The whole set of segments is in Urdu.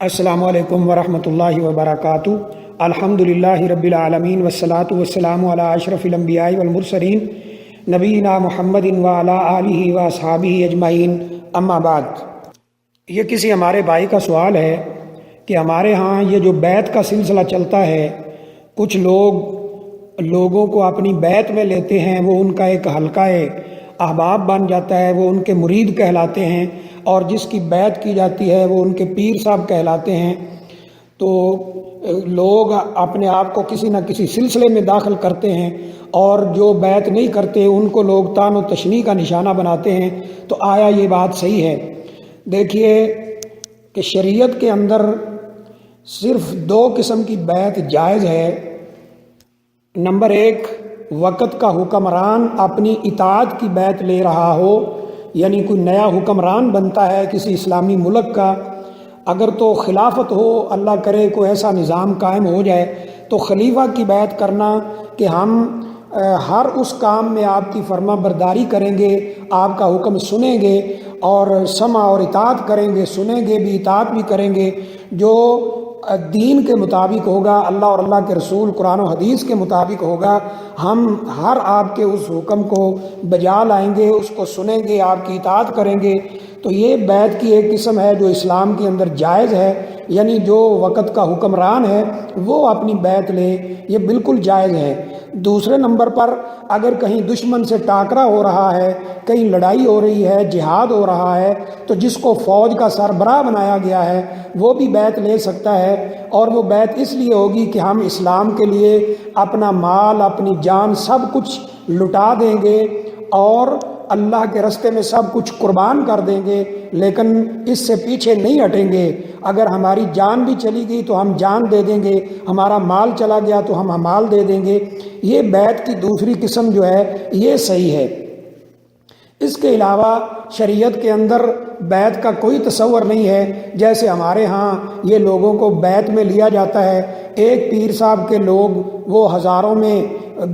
السلام علیکم ورحمۃ اللہ وبرکاتہ۔ الحمدللہ رب العالمین والصلاة والسلام علی اشرف الانبیاء والمرسلین نبینا محمد وعلی آلہ واصحابہ اجمعین، اما بعد۔ یہ کسی ہمارے بھائی کا سوال ہے کہ ہمارے ہاں یہ جو بیعت کا سلسلہ چلتا ہے، کچھ لوگوں کو اپنی بیعت میں لیتے ہیں، وہ ان کا ایک حلقہ احباب بن جاتا ہے، وہ ان کے مرید کہلاتے ہیں، اور جس کی بیعت کی جاتی ہے وہ ان کے پیر صاحب کہلاتے ہیں۔ تو لوگ اپنے آپ کو کسی نہ کسی سلسلے میں داخل کرتے ہیں، اور جو بیعت نہیں کرتے ان کو لوگ طعن و تشنیع کا نشانہ بناتے ہیں۔ تو آیا یہ بات صحیح ہے؟ دیکھیے کہ شریعت کے اندر صرف دو قسم کی بیعت جائز ہے۔ نمبر ایک، وقت کا حکمران اپنی اطاعت کی بیعت لے رہا ہو، یعنی کوئی نیا حکمران بنتا ہے کسی اسلامی ملک کا، اگر تو خلافت ہو، اللہ کرے کوئی ایسا نظام قائم ہو جائے، تو خلیفہ کی بیعت کرنا کہ ہم ہر اس کام میں آپ کی فرما برداری کریں گے، آپ کا حکم سنیں گے اور سمع اور اطاعت کریں گے، سنیں گے بھی اطاعت بھی کریں گے، جو دین کے مطابق ہوگا، اللہ اور اللہ کے رسول قرآن و حدیث کے مطابق ہوگا، ہم ہر آپ کے اس حکم کو بجا لائیں گے، اس کو سنیں گے، آپ کی اطاعت کریں گے۔ تو یہ بیعت کی ایک قسم ہے جو اسلام کے اندر جائز ہے، یعنی جو وقت کا حکمران ہے وہ اپنی بیعت لے، یہ بالکل جائز ہے۔ دوسرے نمبر پر اگر کہیں دشمن سے ٹاکرا ہو رہا ہے، کہیں لڑائی ہو رہی ہے، جہاد ہو رہا ہے، تو جس کو فوج کا سربراہ بنایا گیا ہے وہ بھی بیعت لے سکتا ہے، اور وہ بیعت اس لیے ہوگی کہ ہم اسلام کے لیے اپنا مال، اپنی جان سب کچھ لٹا دیں گے اور اللہ کے راستے میں سب کچھ قربان کر دیں گے، لیکن اس سے پیچھے نہیں ہٹیں گے۔ اگر ہماری جان بھی چلی گئی تو ہم جان دے دیں گے، ہمارا مال چلا گیا تو ہم مال دے دیں گے۔ یہ بیعت کی دوسری قسم جو ہے یہ صحیح ہے۔ اس کے علاوہ شریعت کے اندر بیعت کا کوئی تصور نہیں ہے، جیسے ہمارے ہاں یہ لوگوں کو بیعت میں لیا جاتا ہے۔ ایک پیر صاحب کے لوگ وہ ہزاروں میں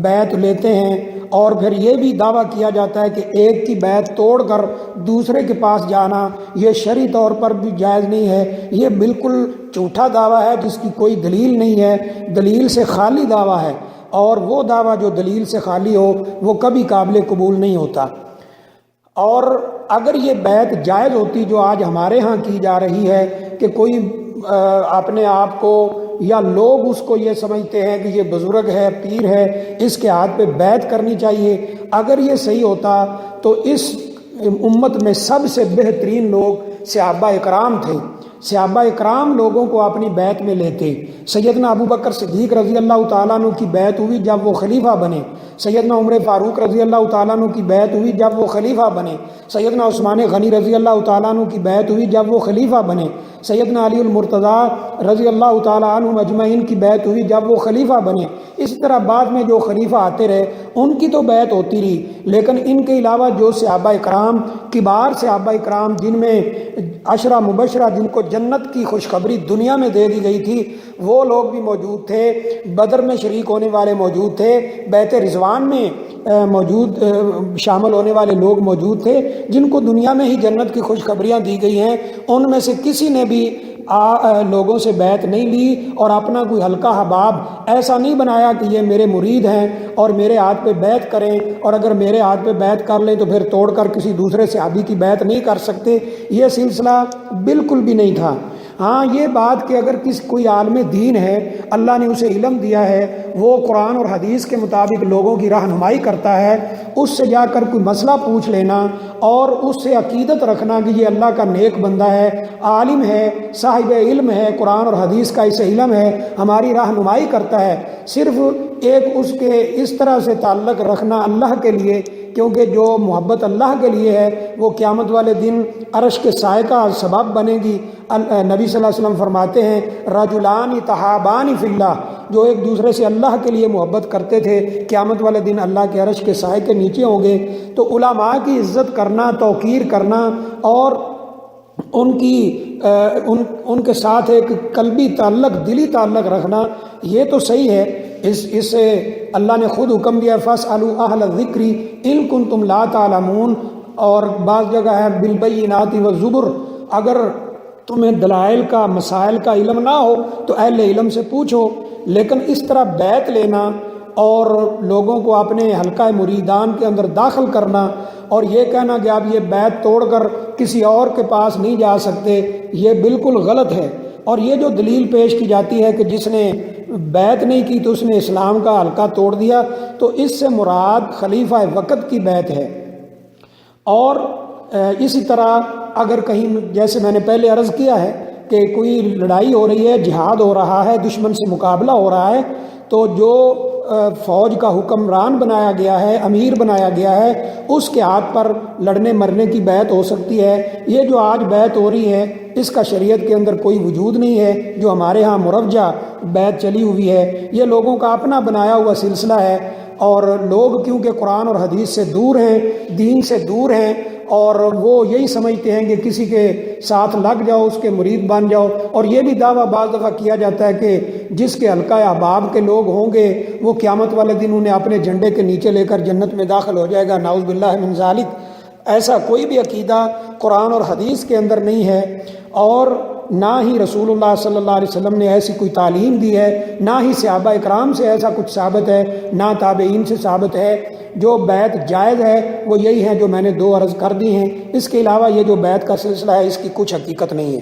بیعت لیتے ہیں، اور پھر یہ بھی دعویٰ کیا جاتا ہے کہ ایک کی بیعت توڑ کر دوسرے کے پاس جانا یہ شرعی طور پر بھی جائز نہیں ہے۔ یہ بالکل جھوٹا دعویٰ ہے جس کی کوئی دلیل نہیں ہے، دلیل سے خالی دعویٰ ہے، اور وہ دعویٰ جو دلیل سے خالی ہو وہ کبھی قابل قبول نہیں ہوتا۔ اور اگر یہ بیعت جائز ہوتی جو آج ہمارے ہاں کی جا رہی ہے کہ کوئی اپنے آپ کو، یا لوگ اس کو یہ سمجھتے ہیں کہ یہ بزرگ ہے، پیر ہے، اس کے ہاتھ پہ بیعت کرنی چاہیے، اگر یہ صحیح ہوتا تو اس امت میں سب سے بہترین لوگ صحابہ اکرام تھے۔ صحابہ اکرام لوگوں کو اپنی بیعت میں لیتے۔ سیدنا ابو بکر صدیق رضی اللہ تعالیٰ عنہ کی بیعت ہوئی جب وہ خلیفہ بنے، سیدنا عمر فاروق رضی اللہ تعالیٰ عنہ کی بیعت ہوئی جب وہ خلیفہ بنے، سیدنا عثمان غنی رضی اللہ تعالیٰ عنہ کی بیعت ہوئی جب وہ خلیفہ بنے، سیدنا علی المرتضیٰ رضی اللہ تعالیٰ عنہ مجمعین کی بیعت ہوئی جب وہ خلیفہ بنے۔ اسی طرح بعد میں جو خلیفہ آتے رہے ان کی تو بیعت ہوتی رہی، لیکن ان کے علاوہ جو صحابہ اکرام، کبار صحابہ اکرام، جن میں عشرہ مبشرہ، جن کو جنت کی خوشخبری دنیا میں دے دی گئی تھی، وہ لوگ بھی موجود تھے، بدر میں شریک ہونے والے موجود تھے، بیعت رضوان میں شامل ہونے والے لوگ موجود تھے، جن کو دنیا میں ہی جنت کی خوشخبریاں دی گئی ہیں۔ ان میں سے کسی نے بھی لوگوں سے بیعت نہیں لی اور اپنا کوئی حلقہ احباب ایسا نہیں بنایا کہ یہ میرے مرید ہیں اور میرے ہاتھ پہ بیعت کریں، اور اگر میرے ہاتھ پہ بیعت کر لیں تو پھر توڑ کر کسی دوسرے صحابی کی بیعت نہیں کر سکتے۔ یہ سلسلہ بالکل بھی نہیں تھا۔ ہاں یہ بات کہ اگر کوئی عالم دین ہے، اللہ نے اسے علم دیا ہے، وہ قرآن اور حدیث کے مطابق لوگوں کی رہنمائی کرتا ہے، اس سے جا کر کوئی مسئلہ پوچھ لینا اور اس سے عقیدت رکھنا کہ یہ اللہ کا نیک بندہ ہے، عالم ہے، صاحب علم ہے، قرآن اور حدیث کا اسے علم ہے، ہماری رہنمائی کرتا ہے، صرف ایک اس کے اس طرح سے تعلق رکھنا اللہ کے لیے، کیونکہ جو محبت اللہ کے لیے ہے وہ قیامت والے دن عرش کے سائے کا سبب بنے گی۔ نبی صلی اللہ علیہ وسلم فرماتے ہیں رجلان تحابان فی اللہ، جو ایک دوسرے سے اللہ کے لیے محبت کرتے تھے قیامت والے دن اللہ کے عرش کے سائے کے نیچے ہوں گے۔ تو علماء کی عزت کرنا، توقیر کرنا اور ان کے ساتھ ایک قلبی تعلق، دلی تعلق رکھنا، یہ تو صحیح ہے۔ اس سے اللہ نے خود حکم دیا فاسألوا اہل الذکر ان کنتم لا تعلمون، اور بعض جگہ ہے بالبینات والزبر، اگر تمہیں دلائل کا مسائل کا علم نہ ہو تو اہل علم سے پوچھو، لیکن اس طرح بیعت لینا اور لوگوں کو اپنے حلقہ مریدان کے اندر داخل کرنا اور یہ کہنا کہ آپ یہ بیعت توڑ کر کسی اور کے پاس نہیں جا سکتے، یہ بالکل غلط ہے۔ اور یہ جو دلیل پیش کی جاتی ہے کہ جس نے بیعت نہیں کی تو اس نے اسلام کا حلقہ توڑ دیا، تو اس سے مراد خلیفہ وقت کی بیعت ہے۔ اور اسی طرح اگر کہیں، جیسے میں نے پہلے عرض کیا ہے کہ کوئی لڑائی ہو رہی ہے، جہاد ہو رہا ہے، دشمن سے مقابلہ ہو رہا ہے، تو جو فوج کا حکمران بنایا گیا ہے، امیر بنایا گیا ہے، اس کے ہاتھ پر لڑنے مرنے کی بیعت ہو سکتی ہے۔ یہ جو آج بیعت ہو رہی ہے اس کا شریعت کے اندر کوئی وجود نہیں ہے، جو ہمارے ہاں مروجہ بیعت چلی ہوئی ہے، یہ لوگوں کا اپنا بنایا ہوا سلسلہ ہے۔ اور لوگ کیونکہ قرآن اور حدیث سے دور ہیں، دین سے دور ہیں، اور وہ یہی سمجھتے ہیں کہ کسی کے ساتھ لگ جاؤ، اس کے مرید بن جاؤ، اور یہ بھی دعویٰ بعض دفعہ کیا جاتا ہے کہ جس کے حلقہ احباب کے لوگ ہوں گے وہ قیامت والے دن انہیں اپنے جھنڈے کے نیچے لے کر جنت میں داخل ہو جائے گا، نعوذ باللہ من ذالک۔ ایسا کوئی بھی عقیدہ قرآن اور حدیث کے اندر نہیں ہے، اور نہ ہی رسول اللہ صلی اللہ علیہ وسلم نے ایسی کوئی تعلیم دی ہے، نہ ہی صحابہ اکرام سے ایسا کچھ ثابت ہے، نہ تابعین سے ثابت ہے۔ جو بیعت جائز ہے وہ یہی ہے جو میں نے دو عرض کر دی ہیں، اس کے علاوہ یہ جو بیعت کا سلسلہ ہے اس کی کچھ حقیقت نہیں ہے۔